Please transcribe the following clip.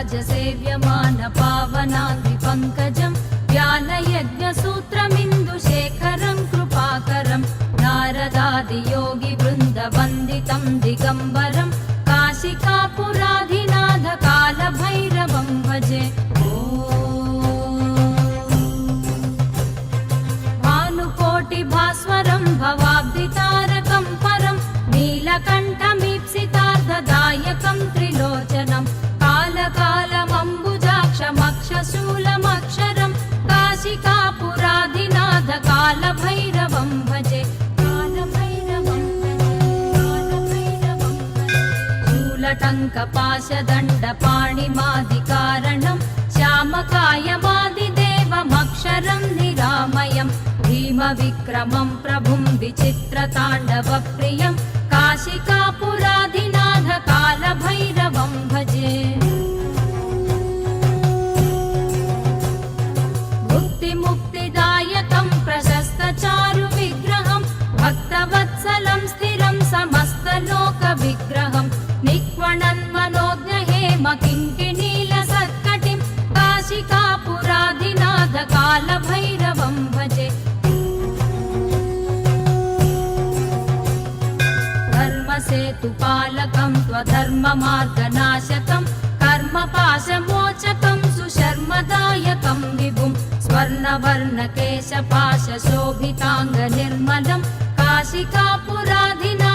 सेव्यमान पावनाद्रिपङ्कजं ज्ञानयज्ञसूत्रमिन्दुशेखरं कृपाकरं नारदादियोगिवृन्दवन्दितं दिगम्बरं काशिकापुराधिनाथ कालभैरवं भजे। भानुकोटिभास्वरं भवाब्धितारकं परं नीलकण्ठमीप्सितार्थदायकं त्रिलोचनं कालकालमम्बुजाक्षमक्षशूलमक्षरं काशिकापुराधिनाथ कालभैरवं भजे। शूलटङ्कपाशदण्डपाणिमादिकारणं श्यामकायमादिदेवमक्षरं निरामयं भीमविक्रमं प्रभुं विचित्रताण्डवप्रियं काशिकापुराधिनाथ कालभैरवं भजे। मुक्तिदायकं प्रशस्तचारुविग्रहं भक्तवत्सलं स्थिरं समस्तलोकविग्रहं निक्वणन्मनोज्ञहेमकिङ्किणीलसत्कटिं काशिकापुराधिनाथ कालभैरवं भजे। धर्मसेतुपालकं त्वधर्ममार्गनाशकं कर्मपाशमोचकं सुशर्मदायकं विभुं स्वर्णवर्णकेशपाशशोभिताङ्गनिर्मलं काशिकापुराधिनाथ